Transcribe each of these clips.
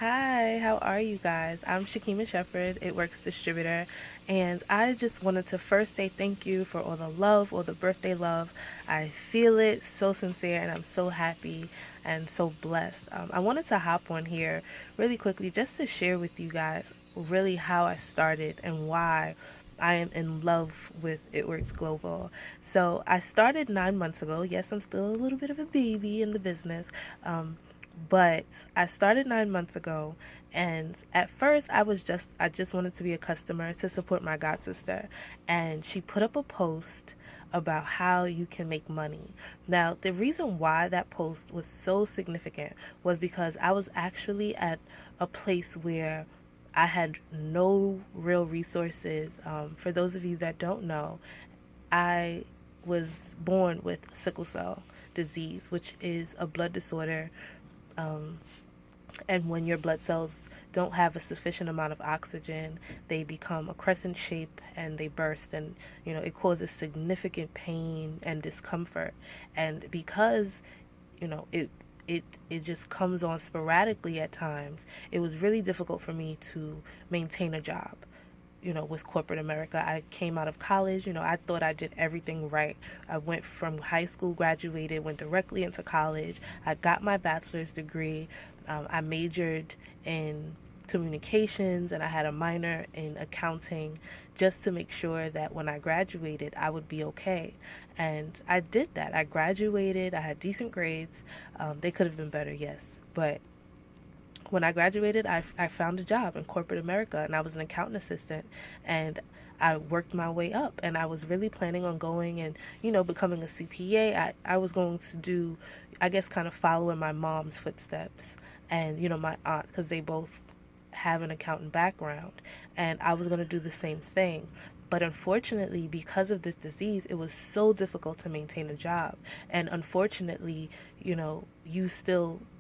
Hi, how are you guys? I'm Shakima Shepherd, It Works distributor, and I just wanted to first say thank you for all the love, all the birthday love. I feel it so sincere, and I'm so happy and so blessed. I wanted to hop on here really quickly just to share with you guys really how I started and why I am in love with It Works Global. So I started 9 months ago. Yes, I'm still a little bit of a baby in the business. But I started 9 months ago, and at first I just wanted to be a customer to support my god sister, and she put up a post about how you can make money. Now, the reason why that post was so significant was because I was actually at a place where I had no real resources. For those of you that don't know, I was born with sickle cell disease, which is a blood disorder, um, and when your blood cells don't have a sufficient amount of oxygen, they become a crescent shape and they burst, and it causes significant pain and discomfort. And because it just comes on sporadically at times, it was really difficult for me to maintain a job. With corporate America, I came out of college. I thought I did everything right. I went from high school, graduated, went directly into college. I got my bachelor's degree. I majored in communications and I had a minor in accounting just to make sure that when I graduated, I would be okay. And I did that. I graduated, I had decent grades. They could have been better, yes. But when I graduated, I found a job in corporate America, and I was an accountant assistant, and I worked my way up, and I was really planning on going and, becoming a CPA. I was going to do, I guess, kind of follow in my mom's footsteps and, my aunt, because they both have an accountant background, and I was going to do the same thing. But unfortunately, because of this disease, it was so difficult to maintain a job. And unfortunately, the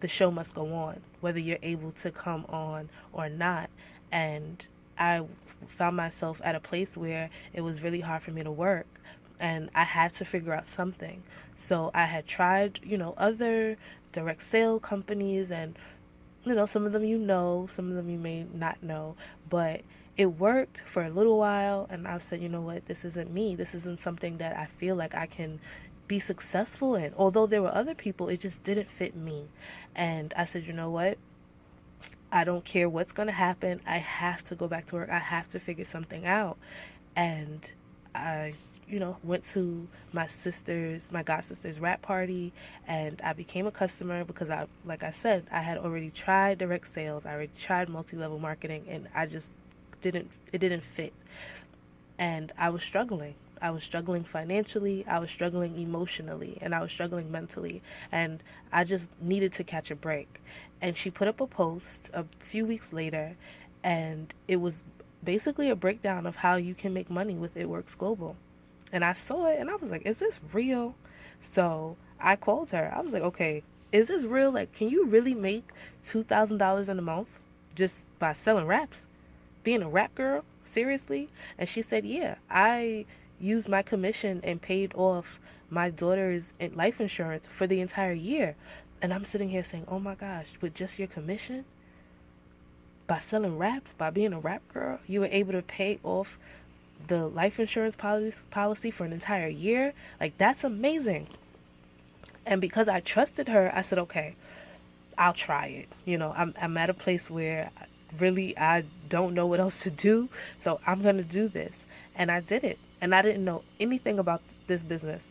show must go on, whether you're able to come on or not. And I found myself at a place where it was really hard for me to work. And I had to figure out something. So I had tried, other direct sale companies, and some of them some of them you may not know, but it worked for a little while. And I said, you know what, this isn't me. This isn't something that I feel like I can be successful in. Although there were other people, it just didn't fit me. And I said, you know what, I don't care what's going to happen. I have to go back to work. I have to figure something out. And I went to my god sister's rap party, and I became a customer because like I said, I had already tried direct sales. I already tried multi-level marketing, and it didn't fit. And I was struggling. I was struggling financially, I was struggling emotionally, and I was struggling mentally. And I just needed to catch a break. And she put up a post a few weeks later, and it was basically a breakdown of how you can make money with It Works Global. And I saw it and I was like, is this real? So I called her. I was like, okay, is this real? Like, can you really make $2,000 in a month just by selling raps? Being a rap girl? Seriously? And she said, yeah, I used my commission and paid off my daughter's life insurance for the entire year. And I'm sitting here saying, oh my gosh, with just your commission? By selling raps, by being a rap girl, you were able to pay off the life insurance policy for an entire year? Like, that's amazing. And because I trusted her, I said, okay, I'll try it. I'm at a place where really I don't know what else to do, so I'm going to do this. And I did it. And I didn't know anything about this business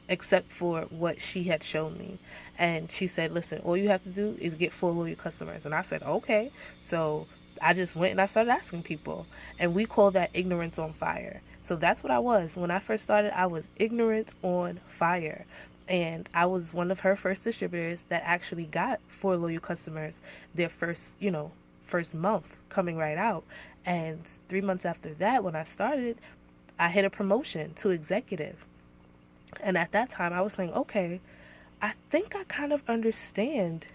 except for what she had shown me. And she said, listen, all you have to do is get 4 loyal customers. And I said, okay. So I just went and I started asking people. And we call that ignorance on fire. So that's what I was. When I first started, I was ignorant on fire. And I was one of her first distributors that actually got 4 loyal customers their first month coming right out. And 3 months after that, when I started, I hit a promotion to executive. And at that time, I was saying, okay, I think I kind of understand,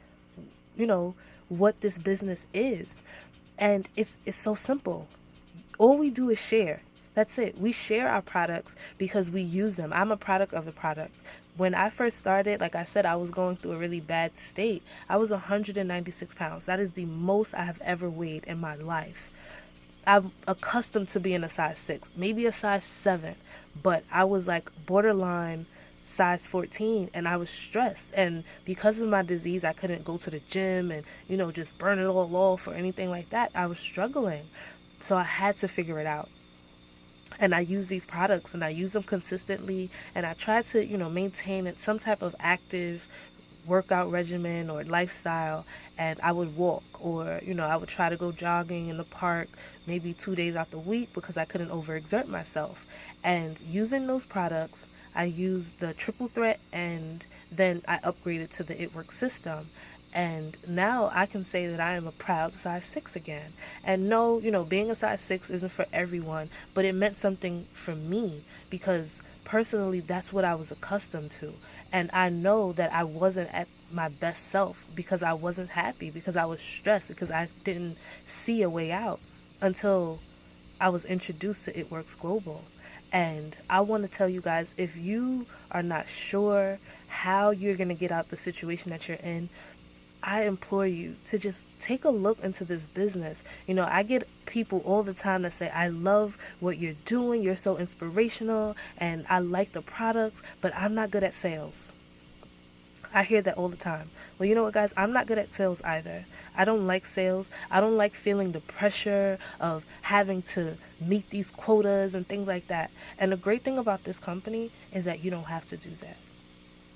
what this business is. And it's so simple. All we do is share. That's it. We share our products because we use them. I'm a product of the product. when I first started, like I said, I was going through a really bad state. I was 196 pounds. That is the most I have ever weighed in my life. I'm accustomed to being a size 6, maybe a size 7, but I was like borderline size 14, and I was stressed. And because of my disease, I couldn't go to the gym and, just burn it all off or anything like that. I was struggling. So I had to figure it out. And I use these products and I use them consistently, and I try to, maintain some type of active workout regimen or lifestyle. And I would walk, or I would try to go jogging in the park maybe 2 days out the week because I couldn't overexert myself. And using those products, I used the triple threat, and then I upgraded to the It Works system. And now I can say that I am a proud size 6 again. And no, being a size 6 isn't for everyone, but it meant something for me because personally that's what I was accustomed to. And I know that I wasn't at my best self because I wasn't happy, because I was stressed, because I didn't see a way out until I was introduced to It Works Global. And I want to tell you guys, if you are not sure how you're going to get out the situation that you're in, I implore you to just take a look into this business. I get people all the time that say, I love what you're doing, you're so inspirational, and I like the products, but I'm not good at sales. I hear that all the time. Well, you know what, guys? I'm not good at sales either. I don't like sales. I don't like feeling the pressure of having to meet these quotas and things like that. And the great thing about this company is that you don't have to do that.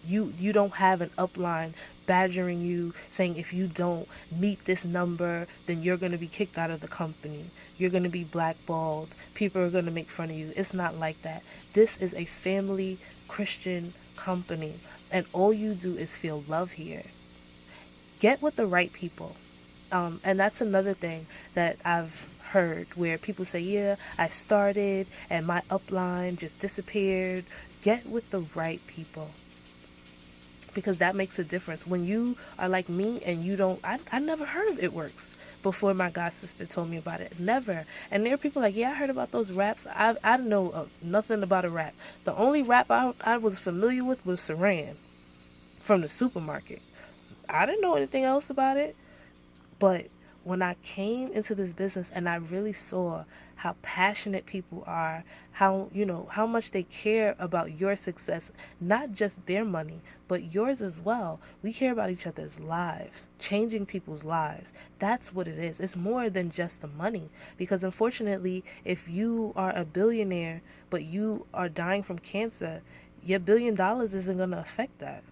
You don't have an upline badgering you saying if you don't meet this number, then you're going to be kicked out of the company. You're going to be blackballed. People are going to make fun of you. It's not like that. This is a family Christian company, and all you do is feel love here. Get with the right people. And that's another thing that I've heard where people say, yeah, I started and my upline just disappeared. Get with the right people, because that makes a difference. When you are like me and you don't, I never heard of It Works before my god sister told me about it. Never. And there are people like, yeah, I heard about those raps. I know nothing about a rap. The only rap I was familiar with was Saran from the supermarket. I didn't know anything else about it. But when I came into this business and I really saw how passionate people are, how much they care about your success, not just their money, but yours as well. We care about each other's lives, changing people's lives. That's what it is. It's more than just the money. Because unfortunately, if you are a billionaire, but you are dying from cancer, your $1 billion isn't going to affect that.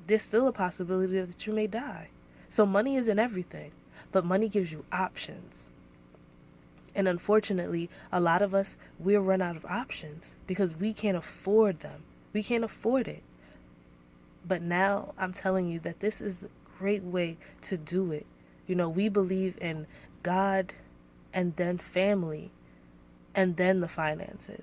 There's still a possibility that you may die. So money isn't everything, but money gives you options. And unfortunately, a lot of us, we'll run out of options because we can't afford them. We can't afford it. But now I'm telling you that this is a great way to do it. We believe in God, and then family, and then the finances.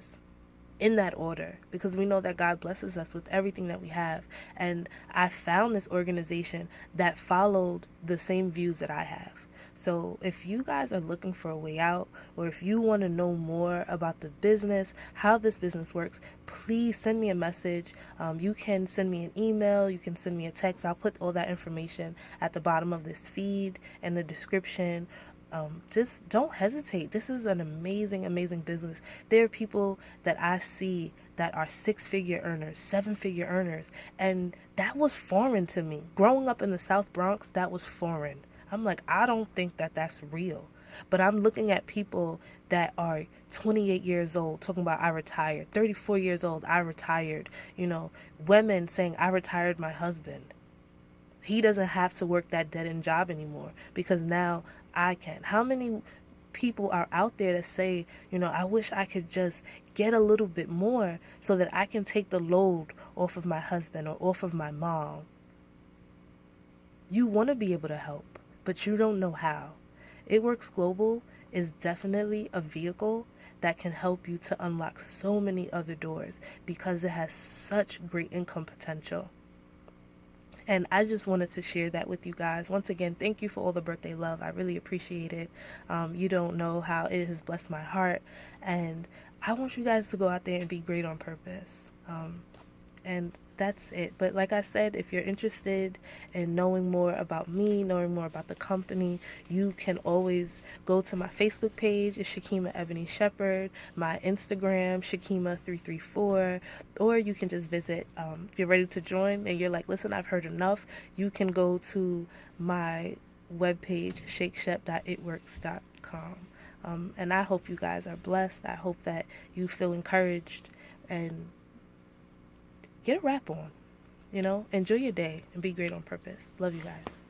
In that order, because we know that God blesses us with everything that we have. And I found this organization that followed the same views that I have. So if you guys are looking for a way out, or if you want to know more about the business, how this business works, please send me a message. You can send me an email, you can send me a text. I'll put all that information at the bottom of this feed and the description. Just don't hesitate. This is an amazing, amazing business. There are people that I see that are 6-figure earners, 7-figure earners, and that was foreign to me. Growing up in the South Bronx, that was foreign. I'm like, I don't think that that's real. But I'm looking at people that are 28 years old talking about I retired, 34 years old, I retired, women saying I retired my husband. He doesn't have to work that dead-end job anymore because now I can. How many people are out there that say, I wish I could just get a little bit more so that I can take the load off of my husband or off of my mom? You want to be able to help, but you don't know how. It Works Global is definitely a vehicle that can help you to unlock so many other doors because it has such great income potential. And I just wanted to share that with you guys. Once again, thank you for all the birthday love. I really appreciate it. You don't know how it has blessed my heart. And I want you guys to go out there and be great on purpose. And that's it. But like I said, if you're interested in knowing more about me, knowing more about the company, you can always go to my Facebook page, it's Shakima Ebony Shepherd, my Instagram, Shakima334, or you can just visit, if you're ready to join and you're like, listen, I've heard enough, you can go to my webpage, shakeshep.itworks.com. And I hope you guys are blessed. I hope that you feel encouraged and get a rap on. Enjoy your day and be great on purpose. Love you guys.